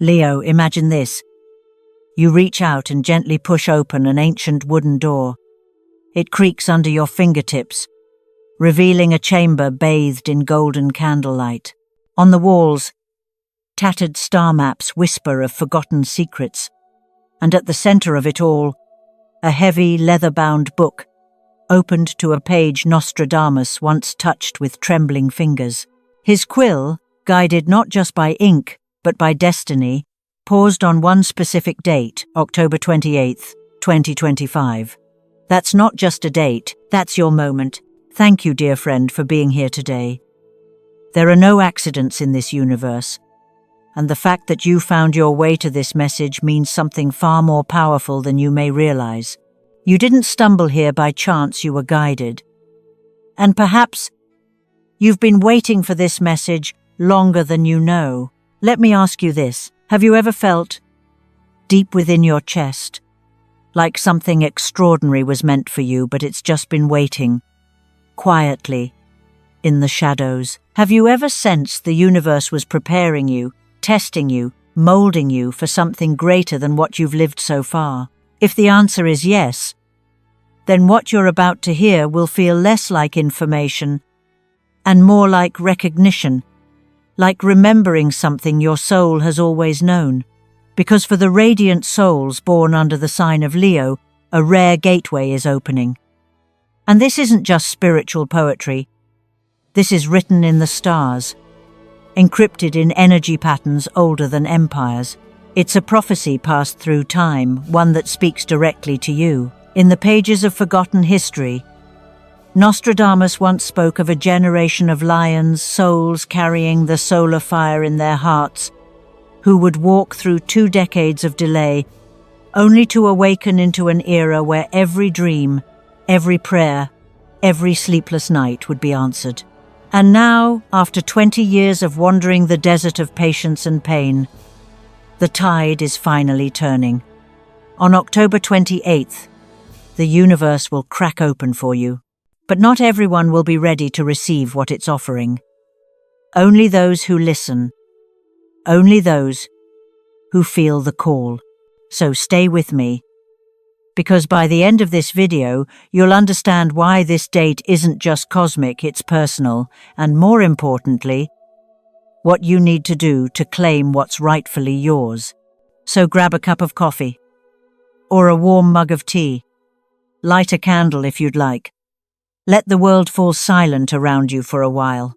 Leo, imagine this. You reach out and gently push open an ancient wooden door. It creaks under your fingertips, revealing a chamber bathed in golden candlelight. On the walls, tattered star maps whisper of forgotten secrets, and at the center of it all, a heavy leather-bound book, opened to a page Nostradamus once touched with trembling fingers. His quill, guided not just by ink, but by destiny, paused on one specific date, October 28th, 2025. That's not just a date, that's your moment. Thank you, dear friend, for being here today. There are no accidents in this universe, and the fact that you found your way to this message means something far more powerful than you may realize. You didn't stumble here by chance, you were guided. And perhaps you've been waiting for this message longer than you know. Let me ask you this. Have you ever felt, deep within your chest, like something extraordinary was meant for you, but it's just been waiting, quietly, in the shadows? Have you ever sensed the universe was preparing you, testing you, molding you for something greater than what you've lived so far? If the answer is yes, then what you're about to hear will feel less like information and more like recognition, like remembering something your soul has always known. Because for the radiant souls born under the sign of Leo, a rare gateway is opening. And this isn't just spiritual poetry. This is written in the stars, encrypted in energy patterns older than empires. It's a prophecy passed through time, one that speaks directly to you. In the pages of forgotten history, Nostradamus once spoke of a generation of lions, souls carrying the solar fire in their hearts, who would walk through 2 decades of delay, only to awaken into an era where every dream, every prayer, every sleepless night would be answered. And now, after 20 years of wandering the desert of patience and pain, the tide is finally turning. On October 28th, the universe will crack open for you. But not everyone will be ready to receive what it's offering. Only those who listen. Only those who feel the call. So stay with me, because by the end of this video, you'll understand why this date isn't just cosmic, it's personal, and more importantly, what you need to do to claim what's rightfully yours. So grab a cup of coffee, or a warm mug of tea. Light a candle if you'd like. Let the world fall silent around you for a while,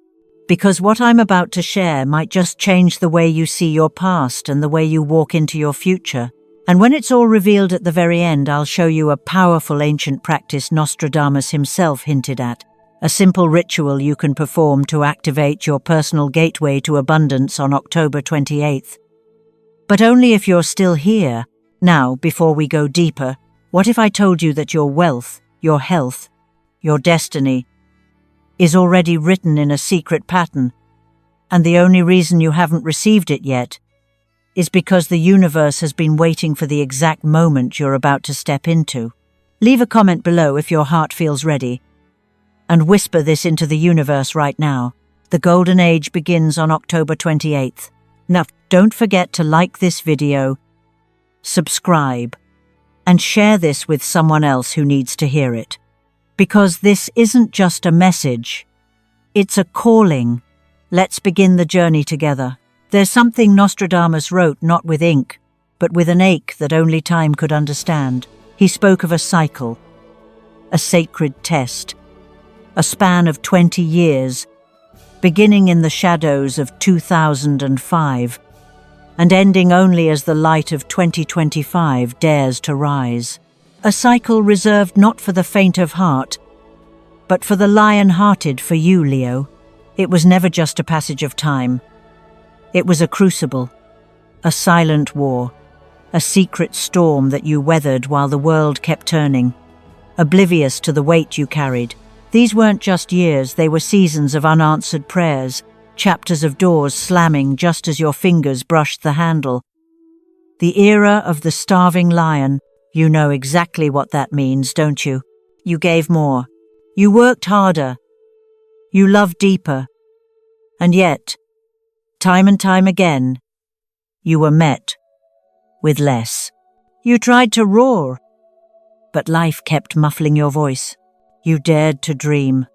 because what I'm about to share might just change the way you see your past and the way you walk into your future. And when it's all revealed at the very end, I'll show you a powerful ancient practice Nostradamus himself hinted at, a simple ritual you can perform to activate your personal gateway to abundance on October 28th. But only if you're still here. Now, before we go deeper, what if I told you that your wealth, your health, your destiny is already written in a secret pattern, and the only reason you haven't received it yet is because the universe has been waiting for the exact moment you're about to step into? Leave a comment below if your heart feels ready, and whisper this into the universe right now. The golden age begins on October 28th. Now, don't forget to like this video, subscribe, and share this with someone else who needs to hear it. Because this isn't just a message, it's a calling. Let's begin the journey together. There's something Nostradamus wrote not with ink, but with an ache that only time could understand. He spoke of a cycle, a sacred test, a span of 20 years, beginning in the shadows of 2005, and ending only as the light of 2025 dares to rise. A cycle reserved not for the faint of heart, but for the lion-hearted. For you, Leo, it was never just a passage of time. It was a crucible, a silent war, a secret storm that you weathered while the world kept turning, oblivious to the weight you carried. These weren't just years, they were seasons of unanswered prayers, chapters of doors slamming just as your fingers brushed the handle. The era of the starving lion. You know exactly what that means, don't you? You gave more. You worked harder. You loved deeper. And yet, time and time again, you were met with less. You tried to roar, but life kept muffling your voice. You dared to dream,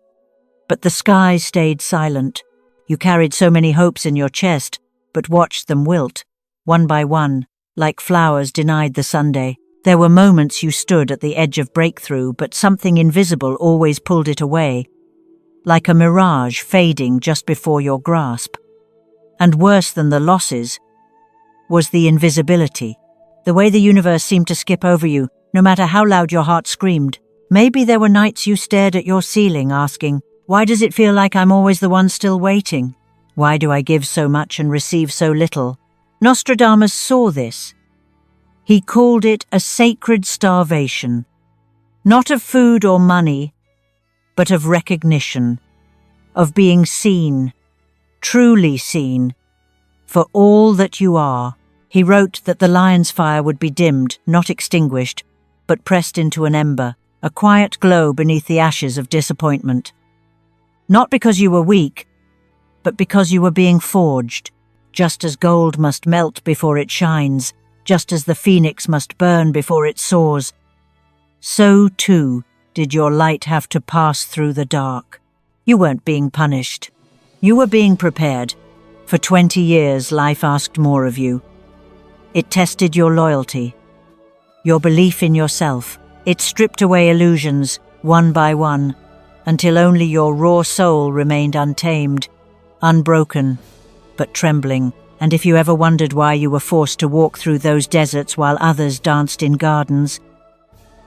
but the sky stayed silent. You carried so many hopes in your chest, but watched them wilt, one by one, like flowers denied the Sunday. There were moments you stood at the edge of breakthrough, but something invisible always pulled it away, like a mirage fading just before your grasp. And worse than the losses was the invisibility, the way the universe seemed to skip over you, no matter how loud your heart screamed. Maybe there were nights you stared at your ceiling asking, why does it feel like I'm always the one still waiting? Why do I give so much and receive so little? Nostradamus saw this. He called it a sacred starvation, not of food or money, but of recognition, of being seen, truly seen, for all that you are. He wrote that the lion's fire would be dimmed, not extinguished, but pressed into an ember, a quiet glow beneath the ashes of disappointment. Not because you were weak, but because you were being forged, just as gold must melt before it shines, just as the phoenix must burn before it soars. So too did your light have to pass through the dark. You weren't being punished. You were being prepared. For 20 years, life asked more of you. It tested your loyalty, your belief in yourself. It stripped away illusions, one by one, until only your raw soul remained untamed, unbroken, but trembling. And if you ever wondered why you were forced to walk through those deserts while others danced in gardens,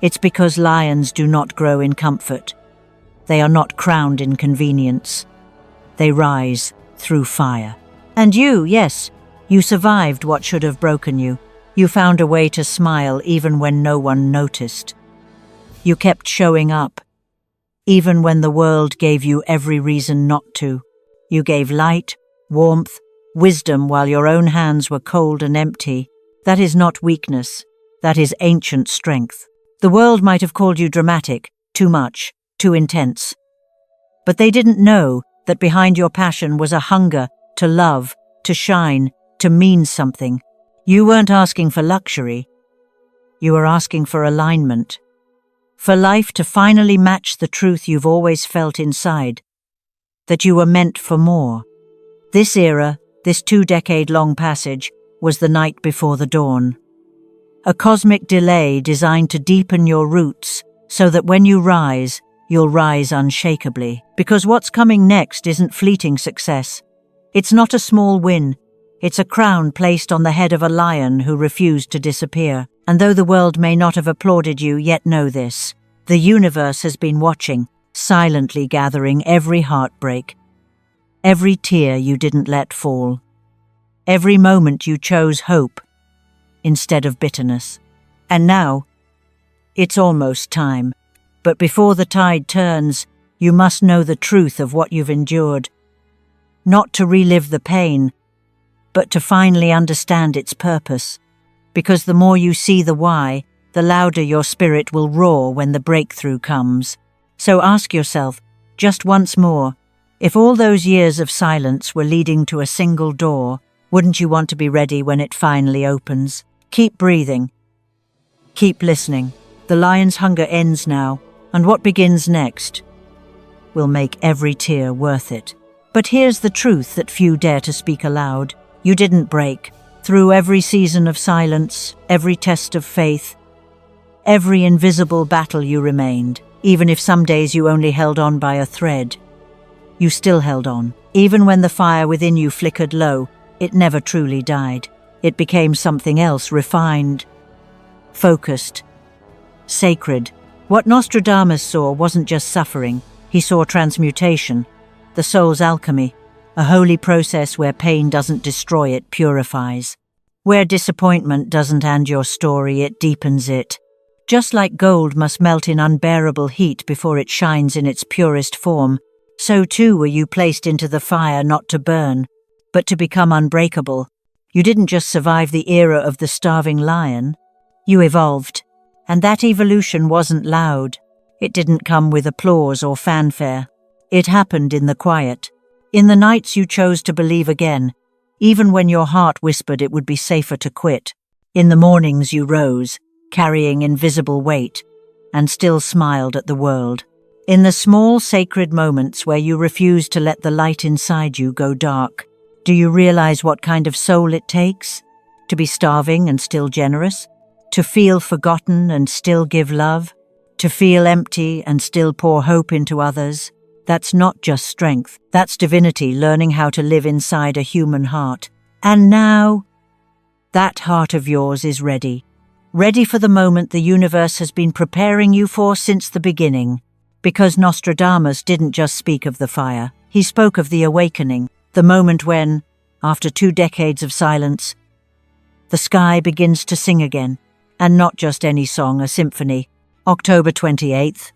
it's because lions do not grow in comfort. They are not crowned in convenience. They rise through fire. And you, yes, you survived what should have broken you. You found a way to smile even when no one noticed. You kept showing up, even when the world gave you every reason not to. You gave light, warmth, wisdom while your own hands were cold and empty. That is not weakness. That is ancient strength. The world might have called you dramatic, too much, too intense. But they didn't know that behind your passion was a hunger to love, to shine, to mean something. You weren't asking for luxury. You were asking for alignment. For life to finally match the truth you've always felt inside, that you were meant for more. This era, this 2-decade-long passage, was the night before the dawn. A cosmic delay designed to deepen your roots so that when you rise, you'll rise unshakably. Because what's coming next isn't fleeting success. It's not a small win. It's a crown placed on the head of a lion who refused to disappear. And though the world may not have applauded you, yet know this. The universe has been watching, silently gathering every heartbreak, every tear you didn't let fall, every moment you chose hope instead of bitterness. And now, it's almost time. But before the tide turns, you must know the truth of what you've endured. Not to relive the pain, but to finally understand its purpose. Because the more you see the why, the louder your spirit will roar when the breakthrough comes. So ask yourself, just once more, if all those years of silence were leading to a single door, wouldn't you want to be ready when it finally opens? Keep breathing. Keep listening. The lion's hunger ends now, and what begins next will make every tear worth it. But here's the truth that few dare to speak aloud. You didn't break. Through every season of silence, every test of faith, every invisible battle you remained. Even if some days you only held on by a thread, you still held on. Even when the fire within you flickered low, it never truly died. It became something else, refined, focused, sacred. What Nostradamus saw wasn't just suffering. He saw transmutation, the soul's alchemy, a holy process where pain doesn't destroy, it purifies. Where disappointment doesn't end your story, it deepens it. Just like gold must melt in unbearable heat before it shines in its purest form, so too were you placed into the fire not to burn, but to become unbreakable. You didn't just survive the era of the starving lion, you evolved. And that evolution wasn't loud. It didn't come with applause or fanfare. It happened in the quiet. In the nights you chose to believe again. even when your heart whispered it would be safer to quit. In the mornings you rose, carrying invisible weight, and still smiled at the world. In the small sacred moments where you refuse to let the light inside you go dark, do you realize what kind of soul it takes? To be starving and still generous? To feel forgotten and still give love? To feel empty and still pour hope into others? That's not just strength, that's divinity learning how to live inside a human heart. And now, that heart of yours is ready. Ready for the moment the universe has been preparing you for since the beginning. Because Nostradamus didn't just speak of the fire, he spoke of the awakening, the moment when, after 2 decades of silence, the sky begins to sing again, and not just any song, a symphony. October 28th,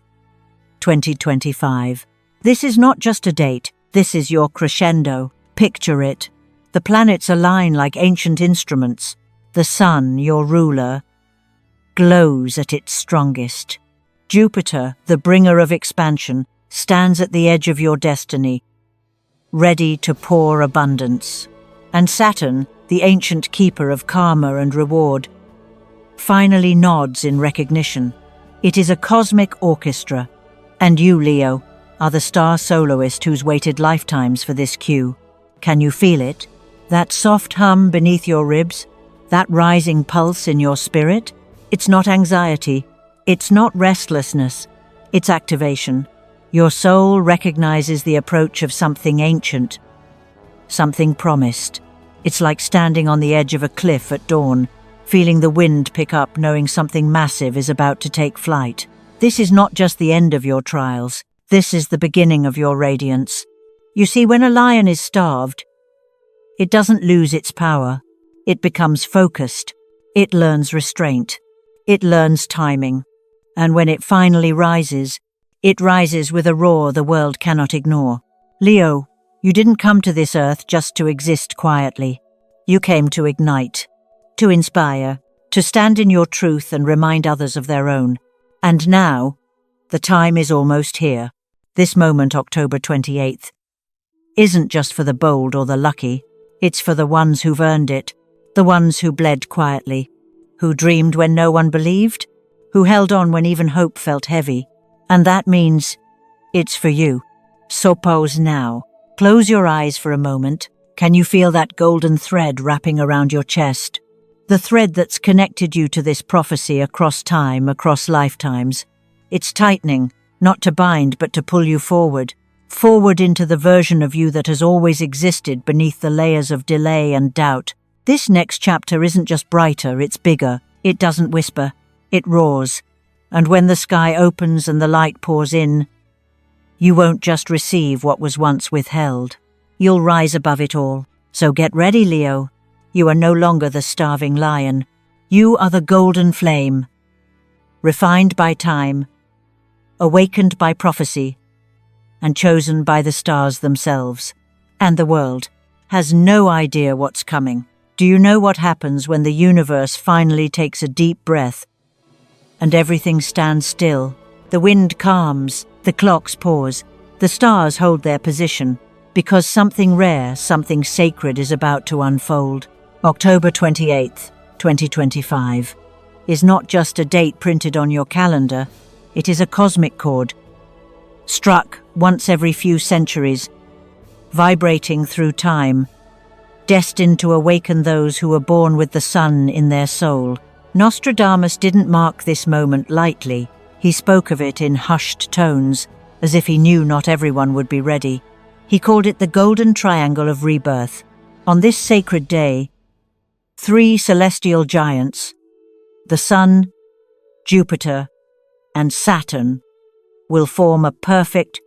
2025. This is not just a date, this is your crescendo. Picture it. The planets align like ancient instruments. The sun, your ruler, glows at its strongest. Jupiter, the bringer of expansion, stands at the edge of your destiny, ready to pour abundance. And Saturn, the ancient keeper of karma and reward, finally nods in recognition. It is a cosmic orchestra. And you, Leo, are the star soloist who's waited lifetimes for this cue. Can you feel it? That soft hum beneath your ribs? That rising pulse in your spirit? It's not anxiety. It's not restlessness. It's activation. Your soul recognizes the approach of something ancient, something promised. It's like standing on the edge of a cliff at dawn, feeling the wind pick up, knowing something massive is about to take flight. This is not just the end of your trials. This is the beginning of your radiance. You see, when a lion is starved, it doesn't lose its power. It becomes focused. It learns restraint. It learns timing. And when it finally rises, it rises with a roar the world cannot ignore. Leo, you didn't come to this earth just to exist quietly. You came to ignite, to inspire, to stand in your truth and remind others of their own. And now, the time is almost here. This moment, October 28th, isn't just for the bold or the lucky. It's for the ones who've earned it, the ones who bled quietly, who dreamed when no one believed, who held on when even hope felt heavy. And that means it's for you. So pause now. Close your eyes for a moment. Can you feel that golden thread wrapping around your chest? The thread that's connected you to this prophecy across time, across lifetimes. It's tightening, not to bind but to pull you forward. Forward into the version of you that has always existed beneath the layers of delay and doubt. This next chapter isn't just brighter, it's bigger. It doesn't whisper, it roars. And when the sky opens and the light pours in, you won't just receive what was once withheld. You'll rise above it all. So get ready, Leo. You are no longer the starving lion. You are the golden flame. Refined by time, awakened by prophecy, and chosen by the stars themselves. And the world has no idea what's coming. Do you know what happens when the universe finally takes a deep breath and everything stands still? The wind calms, the clocks pause, the stars hold their position, because something rare, something sacred is about to unfold. October 28th, 2025, is not just a date printed on your calendar, it is a cosmic chord, struck once every few centuries, vibrating through time, destined to awaken those who were born with the sun in their soul. Nostradamus didn't mark this moment lightly. He spoke of it in hushed tones, as if he knew not everyone would be ready. He called it the Golden Triangle of Rebirth. On this sacred day, 3 celestial giants, the Sun, Jupiter, and Saturn, will form a perfect,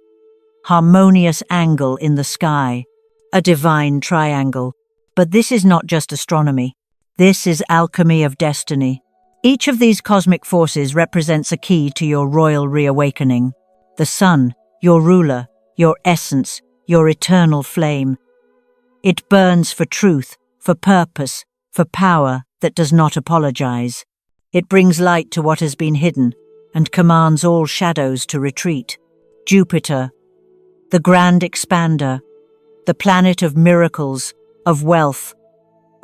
harmonious angle in the sky, a divine triangle. But this is not just astronomy. This is alchemy of destiny. Each of these cosmic forces represents a key to your royal reawakening. The sun, your ruler, your essence, your eternal flame. It burns for truth, for purpose, for power that does not apologize. It brings light to what has been hidden and commands all shadows to retreat. Jupiter, the grand expander, the planet of miracles, of wealth,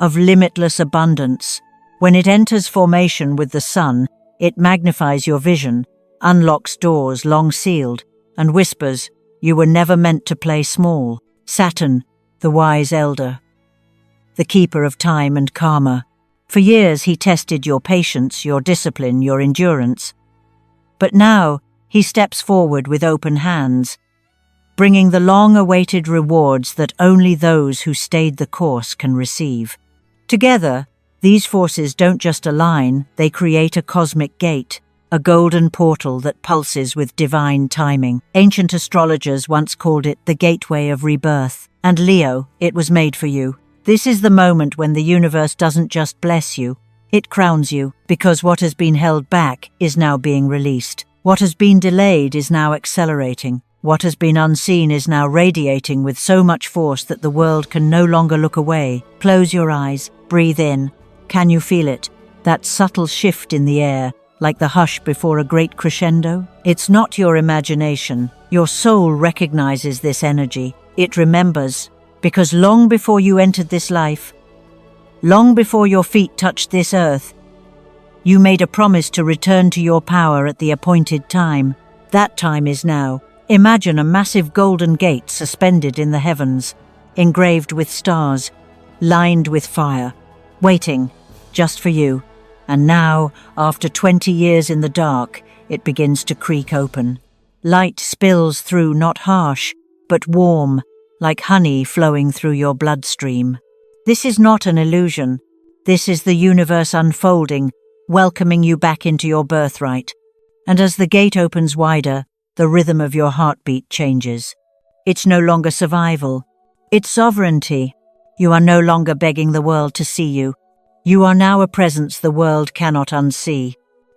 of limitless abundance. When it enters formation with the sun, it magnifies your vision, unlocks doors long sealed, and whispers, "You were never meant to play small." Saturn, the wise elder, the keeper of time and karma. For years he tested your patience, your discipline, your endurance. But now he steps forward with open hands, bringing the long-awaited rewards that only those who stayed the course can receive. Together, these forces don't just align, they create a cosmic gate, a golden portal that pulses with divine timing. Ancient astrologers once called it the gateway of rebirth. And Leo, it was made for you. This is the moment when the universe doesn't just bless you, it crowns you, because what has been held back is now being released. What has been delayed is now accelerating. What has been unseen is now radiating with so much force that the world can no longer look away. Close your eyes, breathe in. Can you feel it? That subtle shift in the air, like the hush before a great crescendo? It's not your imagination. Your soul recognizes this energy. It remembers, because long before you entered this life, long before your feet touched this earth, you made a promise to return to your power at the appointed time. That time is now. Imagine a massive golden gate suspended in the heavens, engraved with stars, lined with fire, waiting just for you. And now, after 20 years in the dark, it begins to creak open. Light spills through, not harsh, but warm, like honey flowing through your bloodstream. This is not an illusion. This is the universe unfolding, welcoming you back into your birthright. And as the gate opens wider, the rhythm of your heartbeat changes. It's no longer survival. It's sovereignty. You are no longer begging the world to see you. You are now a presence the world cannot unsee.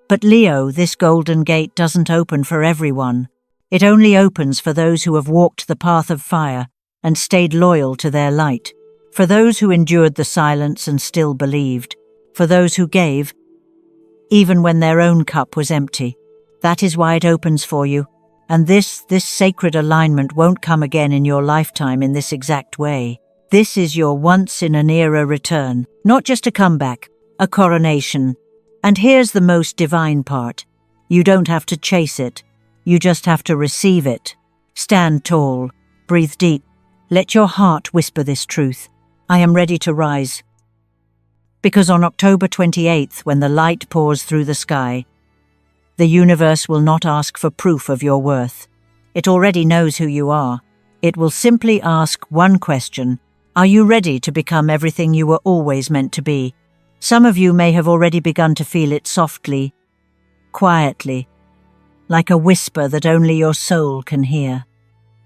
But Leo, this golden gate doesn't open for everyone. It only opens for those who have walked the path of fire and stayed loyal to their light. For those who endured the silence and still believed. For those who gave, even when their own cup was empty. That is why it opens for you. And this sacred alignment won't come again in your lifetime in this exact way. This is your once-in-an-era return, not just a comeback, a coronation. And here's the most divine part. You don't have to chase it. You just have to receive it. Stand tall. Breathe deep. Let your heart whisper this truth. I am ready to rise. Because on October 28th, when the light pours through the sky, the universe will not ask for proof of your worth. It already knows who you are. It will simply ask one question. Are you ready to become everything you were always meant to be? Some of you may have already begun to feel it softly, quietly, like a whisper that only your soul can hear.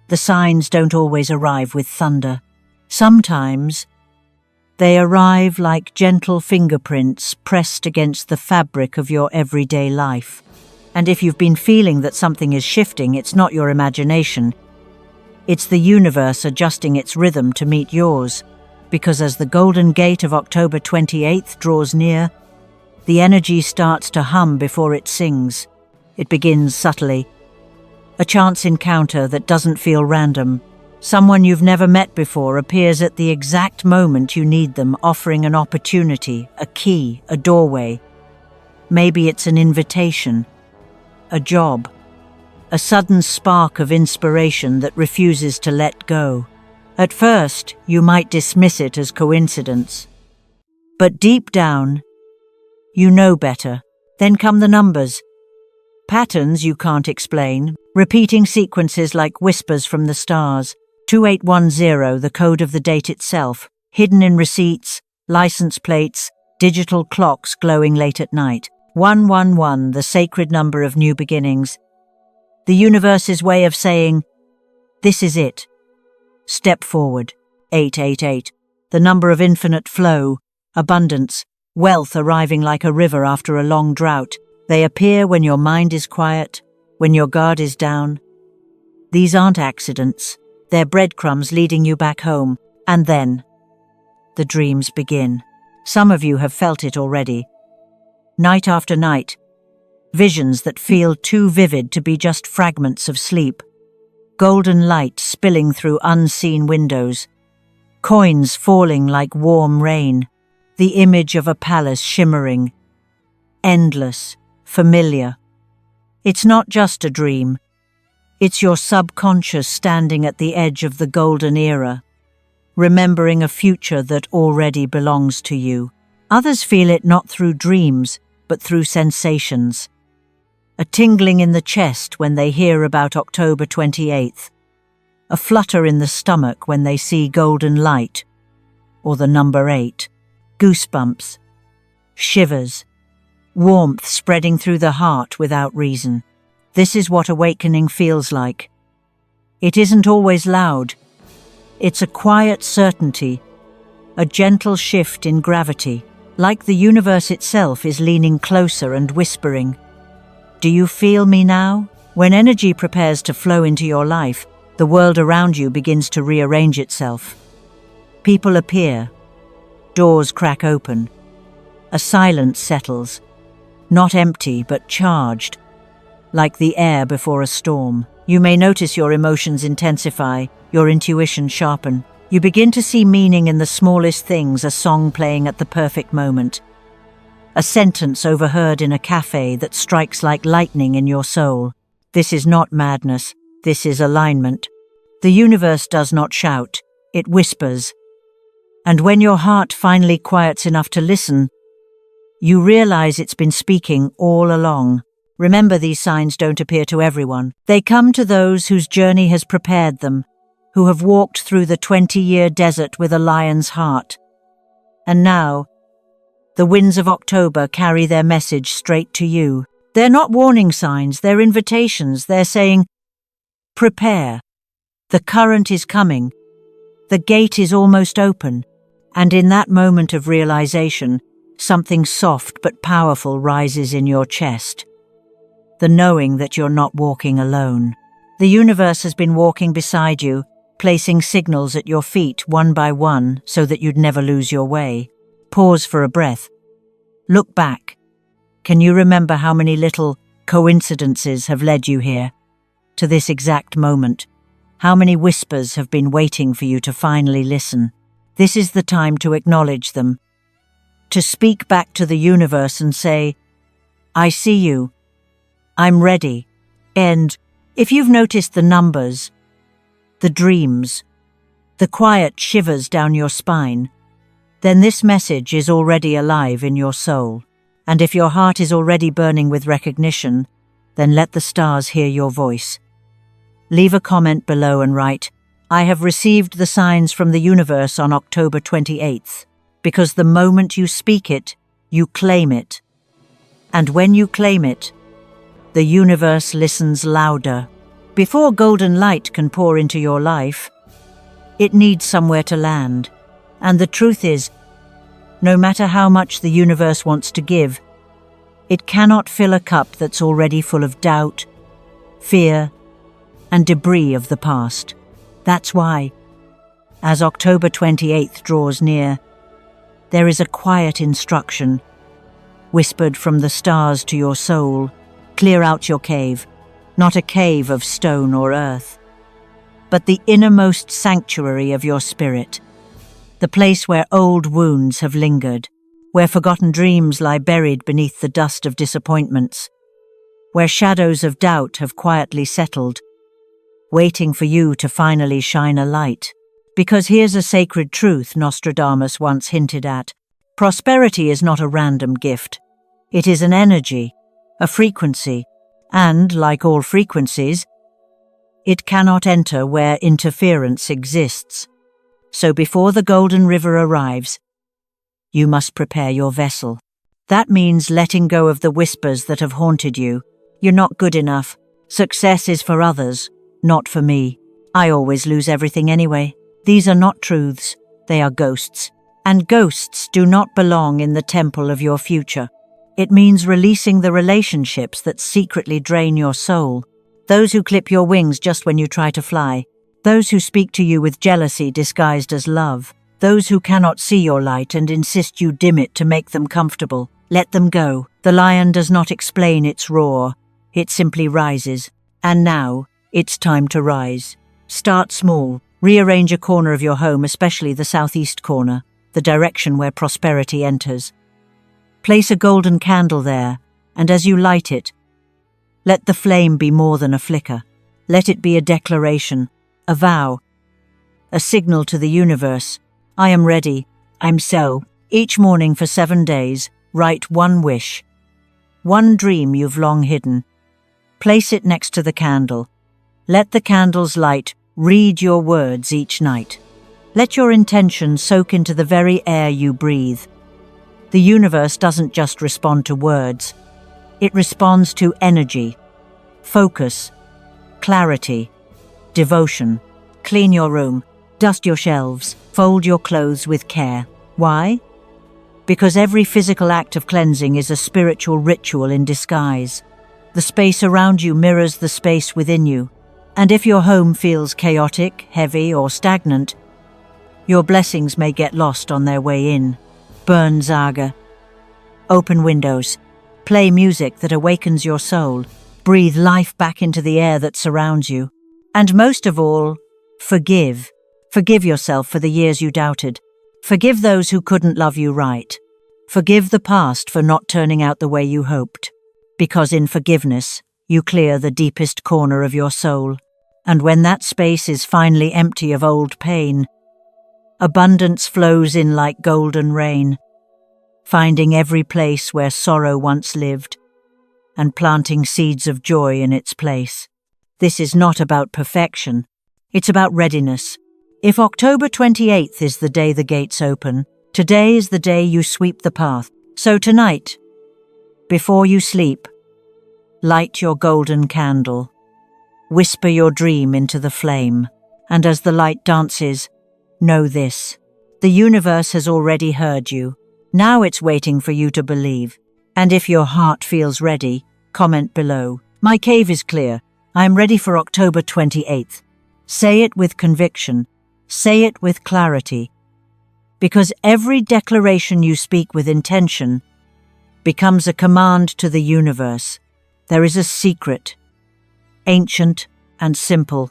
The signs don't always arrive with thunder. Sometimes they arrive like gentle fingerprints pressed against the fabric of your everyday life. And if you've been feeling that something is shifting, it's not your imagination. It's the universe adjusting its rhythm to meet yours. Because as the golden gate of October 28th draws near, the energy starts to hum before it sings. It begins subtly. A chance encounter that doesn't feel random. Someone you've never met before appears at the exact moment you need them, offering an opportunity, a key, a doorway. Maybe it's an invitation, a job, a sudden spark of inspiration that refuses to let go. At first, you might dismiss it as coincidence. But deep down, you know better. Then come the numbers. Patterns you can't explain, repeating sequences like whispers from the stars. 2810, the code of the date itself, hidden in receipts, license plates, digital clocks glowing late at night. 111, the sacred number of new beginnings. The universe's way of saying, this is it. Step forward. 888, the number of infinite flow, abundance, wealth arriving like a river after a long drought. They appear when your mind is quiet, when your guard is down. These aren't accidents. They're breadcrumbs leading you back home. And then, the dreams begin. Some of you have felt it already. Night after night, visions that feel too vivid to be just fragments of sleep. Golden light spilling through unseen windows. coins falling like warm rain, the image of a palace shimmering, endless, familiar. It's not just a dream. It's your subconscious standing at the edge of the golden era, remembering a future that already belongs to you. Others feel it not through dreams, but through sensations. A tingling in the chest when they hear about October 28th, a flutter in the stomach when they see golden light, or the number 8, goosebumps, shivers, warmth spreading through the heart without reason. This is what awakening feels like. It isn't always loud. It's a quiet certainty, a gentle shift in gravity, like the universe itself is leaning closer and whispering, "Do you feel me now?" When energy prepares to flow into your life, the world around you begins to rearrange itself. People appear, doors crack open, a silence settles, not empty but charged, like the air before a storm. You may notice your emotions intensify, your intuition sharpen. You begin to see meaning in the smallest things, a song playing at the perfect moment, a sentence overheard in a cafe that strikes like lightning in your soul. This is not madness, this is alignment. The universe does not shout, it whispers. And when your heart finally quiets enough to listen, you realize it's been speaking all along. Remember, these signs don't appear to everyone. They come to those whose journey has prepared them, who have walked through the 20-year desert with a lion's heart. And now, the winds of October carry their message straight to you. They're not warning signs, they're invitations. They're saying, prepare. The current is coming. The gate is almost open. And in that moment of realization, something soft but powerful rises in your chest. The knowing that you're not walking alone. The universe has been walking beside you, placing signals at your feet one by one so that you'd never lose your way. Pause for a breath. Look back. Can you remember how many little coincidences have led you here, to this exact moment? How many whispers have been waiting for you to finally listen? This is the time to acknowledge them, to speak back to the universe and say, I see you. I'm ready. And if you've noticed the numbers, the dreams, the quiet shivers down your spine, then this message is already alive in your soul. And if your heart is already burning with recognition, then let the stars hear your voice. Leave a comment below and write, I have received the signs from the universe on October 28th, because the moment you speak it, you claim it. And when you claim it, the universe listens louder. Before golden light can pour into your life, it needs somewhere to land. And the truth is, no matter how much the universe wants to give, it cannot fill a cup that's already full of doubt, fear, and debris of the past. That's why, as October 28th draws near, there is a quiet instruction, whispered from the stars to your soul. Clear out your cave, not a cave of stone or earth, but the innermost sanctuary of your spirit, the place where old wounds have lingered, where forgotten dreams lie buried beneath the dust of disappointments, where shadows of doubt have quietly settled, waiting for you to finally shine a light. Because here's a sacred truth Nostradamus once hinted at. Prosperity is not a random gift. It is an energy, a frequency, and, like all frequencies, it cannot enter where interference exists. So before the golden river arrives, you must prepare your vessel. That means letting go of the whispers that have haunted you. You're not good enough. Success is for others, not for me. I always lose everything anyway. These are not truths, they are ghosts. And ghosts do not belong in the temple of your future. It means releasing the relationships that secretly drain your soul. Those who clip your wings just when you try to fly. Those who speak to you with jealousy disguised as love. Those who cannot see your light and insist you dim it to make them comfortable. Let them go. The lion does not explain its roar. It simply rises. And now, it's time to rise. Start small. Rearrange a corner of your home, especially the southeast corner, the direction where prosperity enters. Place a golden candle there, and as you light it, let the flame be more than a flicker. Let it be a declaration, a vow, a signal to the universe. I am ready. I'm so. Each morning for 7 days, write one wish, one dream you've long hidden. Place it next to the candle. Let the candle's light read your words each night. Let your intention soak into the very air you breathe. The universe doesn't just respond to words. It responds to energy, focus, clarity, devotion. Clean your room, dust your shelves, fold your clothes with care. Why? Because every physical act of cleansing is a spiritual ritual in disguise. The space around you mirrors the space within you. And if your home feels chaotic, heavy, or stagnant, your blessings may get lost on their way in. Burn Zaga. Open windows. Play music that awakens your soul. Breathe life back into the air that surrounds you. And most of all, forgive. Forgive yourself for the years you doubted. Forgive those who couldn't love you right. Forgive the past for not turning out the way you hoped. Because in forgiveness, you clear the deepest corner of your soul. And when that space is finally empty of old pain, abundance flows in like golden rain, finding every place where sorrow once lived, and planting seeds of joy in its place. This is not about perfection. It's about readiness. If October 28th is the day the gates open, today is the day you sweep the path. So tonight, before you sleep, light your golden candle. Whisper your dream into the flame. And as the light dances, know this. The universe has already heard you. Now it's waiting for you to believe. And if your heart feels ready, comment below. My cave is clear. I am ready for October 28th. Say it with conviction. Say it with clarity. Because every declaration you speak with intention becomes a command to the universe. There is a secret, ancient and simple.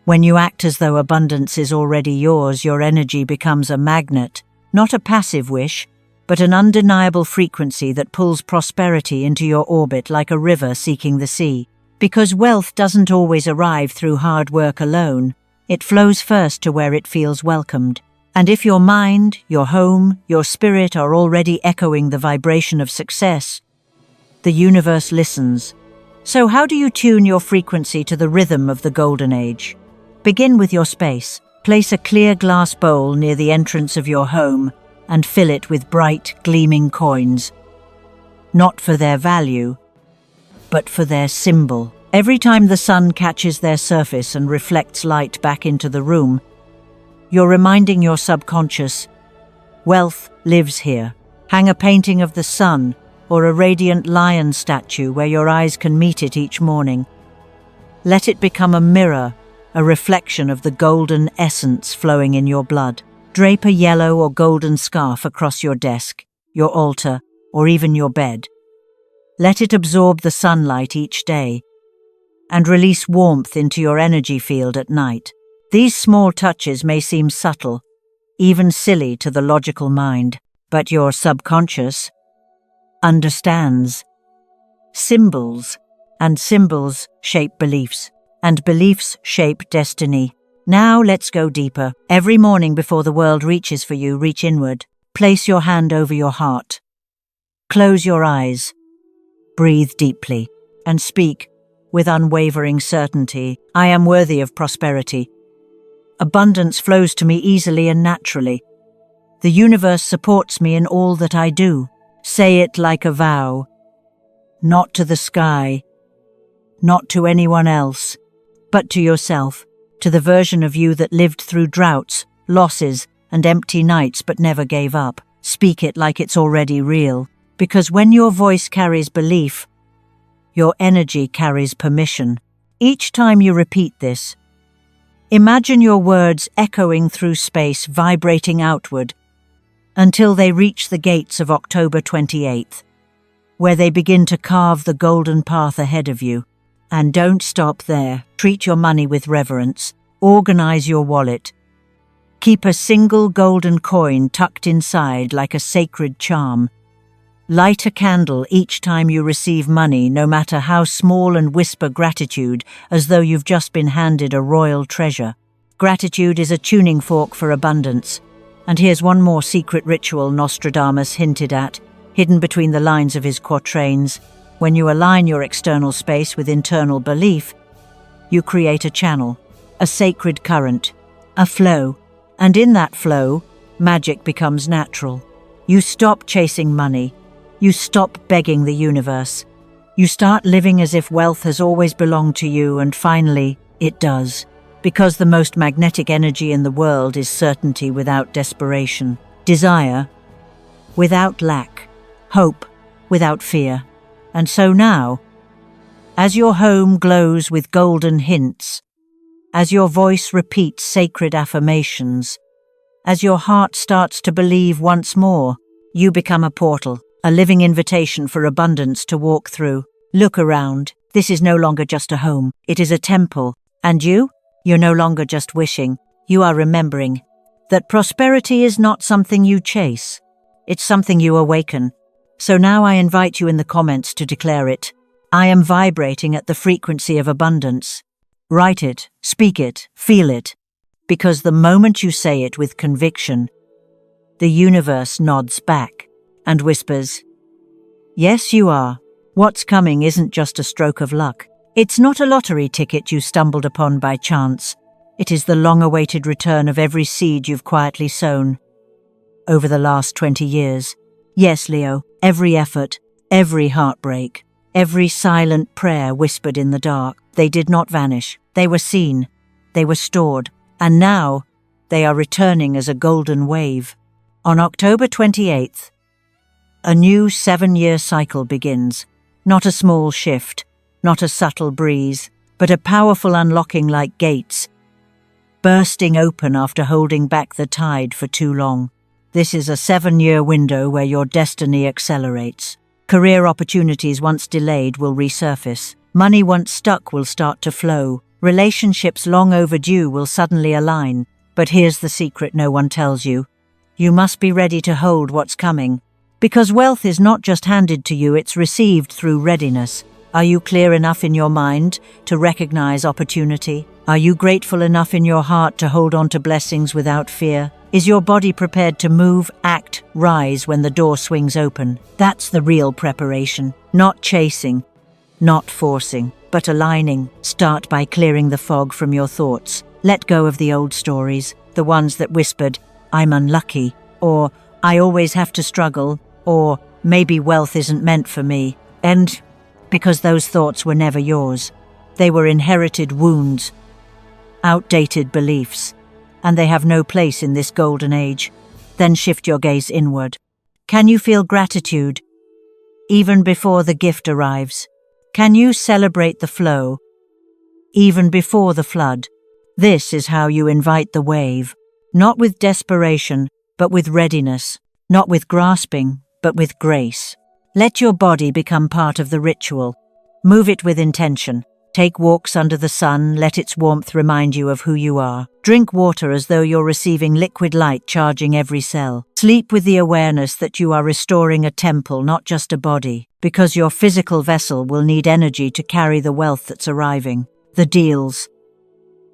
When you act as though abundance is already yours, your energy becomes a magnet, not a passive wish, but an undeniable frequency that pulls prosperity into your orbit like a river seeking the sea. Because wealth doesn't always arrive through hard work alone. It flows first to where it feels welcomed. And if your mind, your home, your spirit are already echoing the vibration of success, the universe listens. So how do you tune your frequency to the rhythm of the golden age? Begin with your space. Place a clear glass bowl near the entrance of your home and fill it with bright, gleaming coins. Not for their value, but for their symbol. Every time the sun catches their surface and reflects light back into the room, you're reminding your subconscious, wealth lives here. Hang a painting of the sun or a radiant lion statue where your eyes can meet it each morning. Let it become a mirror, a reflection of the golden essence flowing in your blood. Drape a yellow or golden scarf across your desk, your altar, or even your bed. Let it absorb the sunlight each day and release warmth into your energy field at night. These small touches may seem subtle, even silly to the logical mind, but your subconscious understands. Symbols, and symbols shape beliefs, and beliefs shape destiny. Now let's go deeper. Every morning before the world reaches for you, reach inward. Place your hand over your heart. Close your eyes. Breathe deeply and speak with unwavering certainty. I am worthy of prosperity. Abundance flows to me easily and naturally. The universe supports me in all that I do. Say it like a vow. Not to the sky, not to anyone else, but to yourself, to the version of you that lived through droughts, losses, and empty nights but never gave up. Speak it like it's already real, because when your voice carries belief, your energy carries permission. Each time you repeat this, imagine your words echoing through space, vibrating outward, until they reach the gates of October 28th, where they begin to carve the golden path ahead of you. And don't stop there. Treat your money with reverence. Organize your wallet. Keep a single golden coin tucked inside like a sacred charm. Light a candle each time you receive money, no matter how small, and whisper gratitude as though you've just been handed a royal treasure. Gratitude is a tuning fork for abundance. And here's one more secret ritual Nostradamus hinted at, hidden between the lines of his quatrains. When you align your external space with internal belief, you create a channel, a sacred current, a flow. And in that flow, magic becomes natural. You stop chasing money. You stop begging the universe. You start living as if wealth has always belonged to you, and finally, it does. Because the most magnetic energy in the world is certainty without desperation, desire without lack, hope without fear. And so now, as your home glows with golden hints, as your voice repeats sacred affirmations, as your heart starts to believe once more, you become a portal, a living invitation for abundance to walk through. Look around. This is no longer just a home. It is a temple. And you're no longer just wishing. You are remembering that prosperity is not something you chase. It's something you awaken. So now I invite you in the comments to declare it. I am vibrating at the frequency of abundance. Write it, speak it, feel it. Because the moment you say it with conviction, the universe nods back and whispers, "Yes, you are. What's coming isn't just a stroke of luck. It's not a lottery ticket you stumbled upon by chance. It is the long-awaited return of every seed you've quietly sown over the last 20 years. Yes, Leo, every effort, every heartbreak, every silent prayer whispered in the dark. They did not vanish. They were seen. They were stored. And now, they are returning as a golden wave. On October 28th, a new 7-year cycle begins. Not a small shift, not a subtle breeze, but a powerful unlocking like gates, bursting open after holding back the tide for too long. This is a 7-year window where your destiny accelerates. Career opportunities once delayed will resurface. Money once stuck will start to flow. Relationships long overdue will suddenly align. But here's the secret no one tells you. You must be ready to hold what's coming. Because wealth is not just handed to you, it's received through readiness. Are you clear enough in your mind to recognize opportunity? Are you grateful enough in your heart to hold on to blessings without fear? Is your body prepared to move, act, rise when the door swings open? That's the real preparation. Not chasing, not forcing, but aligning. Start by clearing the fog from your thoughts. Let go of the old stories, the ones that whispered, "I'm unlucky," or "I always have to struggle," or "maybe wealth isn't meant for me." And because those thoughts were never yours. They were inherited wounds, outdated beliefs, and they have no place in this golden age. Then shift your gaze inward. Can you feel gratitude even before the gift arrives? Can you celebrate the flow even before the flood? This is how you invite the wave, not with desperation, but with readiness, not with grasping, but with grace. Let your body become part of the ritual. Move it with intention. Take walks under the sun, let its warmth remind you of who you are. Drink water as though you're receiving liquid light charging every cell. Sleep with the awareness that you are restoring a temple, not just a body, because your physical vessel will need energy to carry the wealth that's arriving. The deals,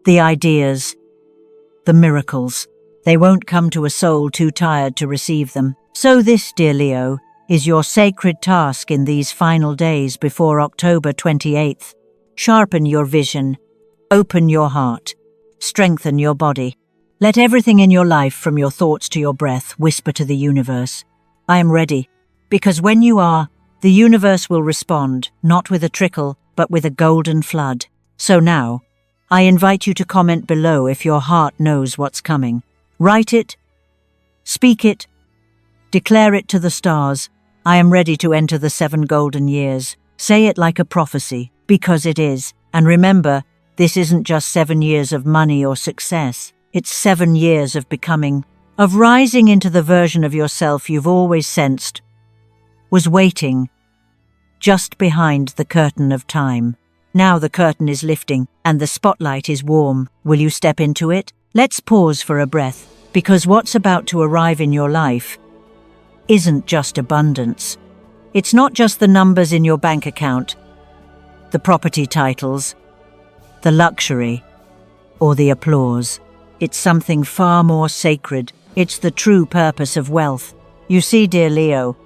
the ideas, the miracles. They won't come to a soul too tired to receive them. So this, dear Leo, is your sacred task in these final days before October 28th. Sharpen your vision, open your heart, strengthen your body. Let everything in your life, from your thoughts to your breath, whisper to the universe, "I am ready." Because when you are, the universe will respond, not with a trickle, but with a golden flood. So now, I invite you to comment below if your heart knows what's coming. Write it, speak it, declare it to the stars. I am ready to enter the 7 golden years. Say it like a prophecy, because it is. And remember, this isn't just 7 years of money or success. It's 7 years of becoming, of rising into the version of yourself you've always sensed was waiting just behind the curtain of time. Now the curtain is lifting, and the spotlight is warm. Will you step into it? Let's pause for a breath, because what's about to arrive in your life isn't just abundance. It's not just the numbers in your bank account, the property titles, the luxury, or the applause. It's something far more sacred. It's the true purpose of wealth. You see, dear Leo,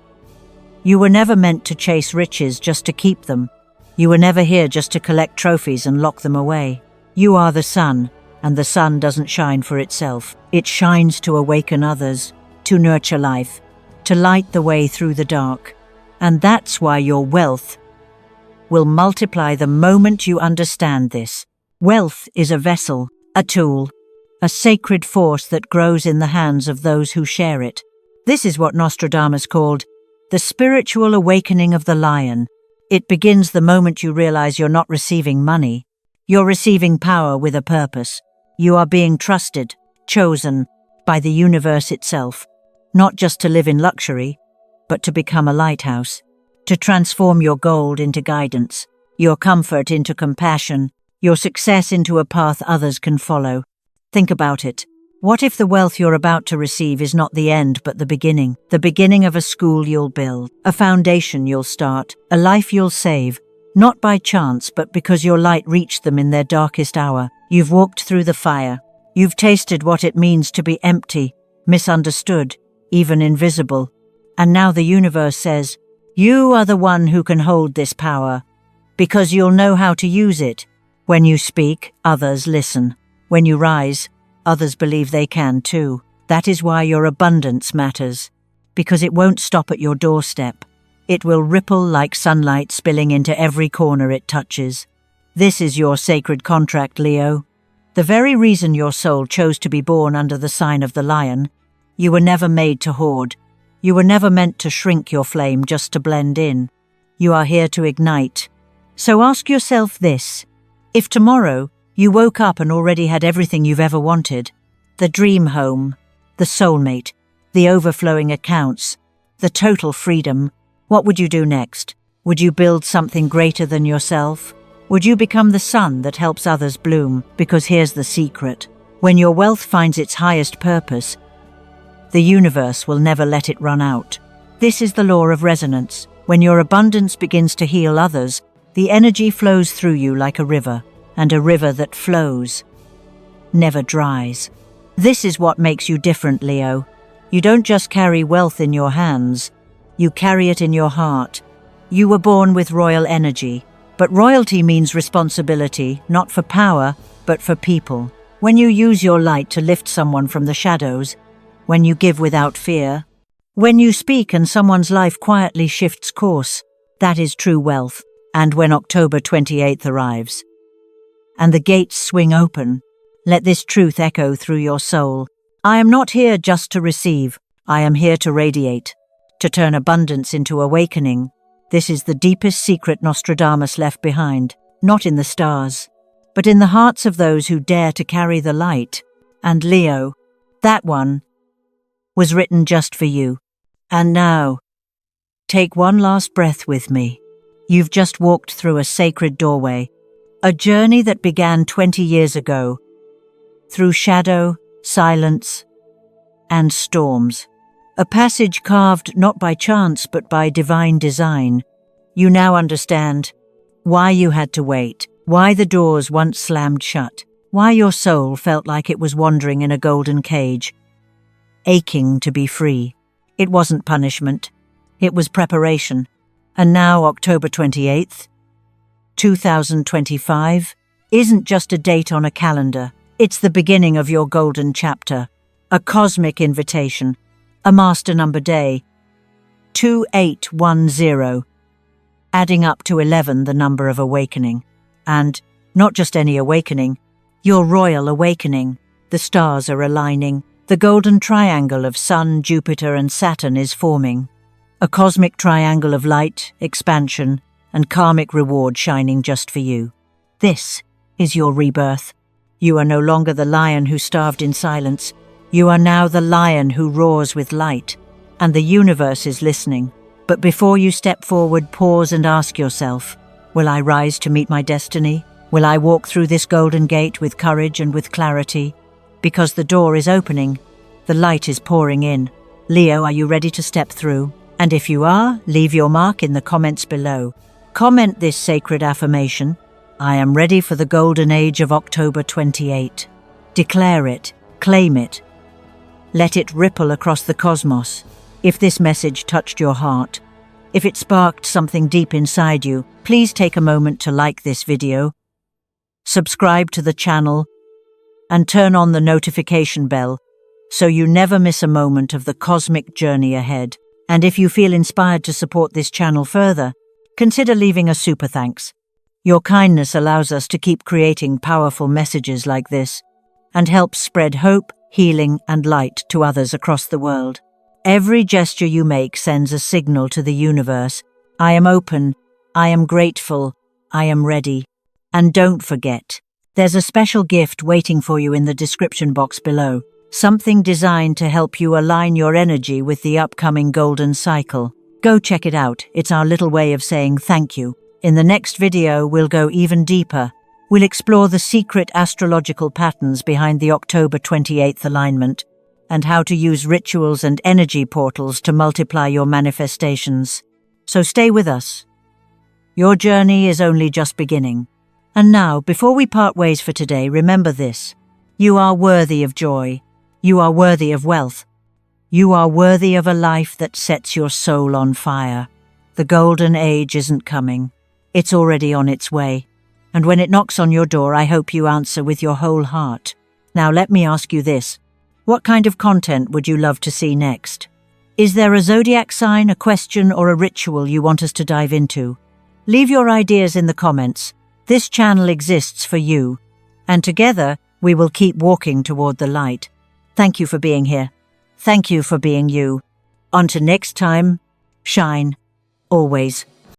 you were never meant to chase riches just to keep them. You were never here just to collect trophies and lock them away. You are the sun, and the sun doesn't shine for itself. It shines to awaken others, to nurture life, to light the way through the dark. And that's why your wealth will multiply the moment you understand this. Wealth is a vessel, a tool, a sacred force that grows in the hands of those who share it. This is what Nostradamus called the spiritual awakening of the lion. It begins the moment you realize you're not receiving money. You're receiving power with a purpose. You are being trusted, chosen by the universe itself, not just to live in luxury, but to become a lighthouse, to transform your gold into guidance, your comfort into compassion, your success into a path others can follow. Think about it. What if the wealth you're about to receive is not the end but the beginning of a school you'll build, a foundation you'll start, a life you'll save, not by chance but because your light reached them in their darkest hour. You've walked through the fire. You've tasted what it means to be empty, misunderstood, even invisible. And now the universe says, you are the one who can hold this power, because you'll know how to use it. When you speak, others listen. When you rise, others believe they can too. That is why your abundance matters, because it won't stop at your doorstep. It will ripple like sunlight spilling into every corner it touches. This is your sacred contract, Leo. The very reason your soul chose to be born under the sign of the lion. You were never made to hoard. You were never meant to shrink your flame just to blend in. You are here to ignite. So ask yourself this. If tomorrow you woke up and already had everything you've ever wanted, the dream home, the soulmate, the overflowing accounts, the total freedom, what would you do next? Would you build something greater than yourself? Would you become the sun that helps others bloom? Because here's the secret. When your wealth finds its highest purpose, the universe will never let it run out. This is the law of resonance. When your abundance begins to heal others, the energy flows through you like a river, and a river that flows never dries. This is what makes you different, Leo. You don't just carry wealth in your hands, you carry it in your heart. You were born with royal energy, but royalty means responsibility, not for power, but for people. When you use your light to lift someone from the shadows, when you give without fear, when you speak and someone's life quietly shifts course, that is true wealth. And when October 28th arrives, and the gates swing open, let this truth echo through your soul. I am not here just to receive, I am here to radiate, to turn abundance into awakening. This is the deepest secret Nostradamus left behind, not in the stars, but in the hearts of those who dare to carry the light. And Leo, that one, was written just for you. And now, take one last breath with me. You've just walked through a sacred doorway, a journey that began 20 years ago, through shadow, silence, and storms. A passage carved not by chance but by divine design. You now understand why you had to wait, why the doors once slammed shut, why your soul felt like it was wandering in a golden cage, aching to be free. It wasn't punishment, it was preparation. And now October 28th, 2025, isn't just a date on a calendar. It's the beginning of your golden chapter, a cosmic invitation, a master number day, 2810, adding up to 11, the number of awakening. And not just any awakening, your royal awakening. The stars are aligning. The golden triangle of Sun, Jupiter, and Saturn is forming. A cosmic triangle of light, expansion, and karmic reward shining just for you. This is your rebirth. You are no longer the lion who starved in silence. You are now the lion who roars with light. And the universe is listening. But before you step forward, pause and ask yourself, Will I rise to meet my destiny? Will I walk through this golden gate with courage and with clarity? Because the door is opening, the light is pouring in. Leo, are you ready to step through? And if you are, leave your mark in the comments below. Comment this sacred affirmation: I am ready for the golden age of October 28. Declare it, claim it. Let it ripple across the cosmos. If this message touched your heart, if it sparked something deep inside you, please take a moment to like this video, subscribe to the channel, and turn on the notification bell so you never miss a moment of the cosmic journey ahead. And if you feel inspired to support this channel further, consider leaving a super thanks. Your kindness allows us to keep creating powerful messages like this and helps spread hope, healing, and light to others across the world. Every gesture you make sends a signal to the universe. I am open, I am grateful, I am ready. And don't forget, there's a special gift waiting for you in the description box below. Something designed to help you align your energy with the upcoming golden cycle. Go check it out. It's our little way of saying thank you. In the next video, we'll go even deeper. We'll explore the secret astrological patterns behind the October 28th alignment and how to use rituals and energy portals to multiply your manifestations. So stay with us. Your journey is only just beginning. And now, before we part ways for today, remember this. You are worthy of joy. You are worthy of wealth. You are worthy of a life that sets your soul on fire. The golden age isn't coming. It's already on its way. And when it knocks on your door, I hope you answer with your whole heart. Now let me ask you this. What kind of content would you love to see next? Is there a zodiac sign, a question, or a ritual you want us to dive into? Leave your ideas in the comments. This channel exists for you. And together, we will keep walking toward the light. Thank you for being here. Thank you for being you. On to next time. Shine. Always.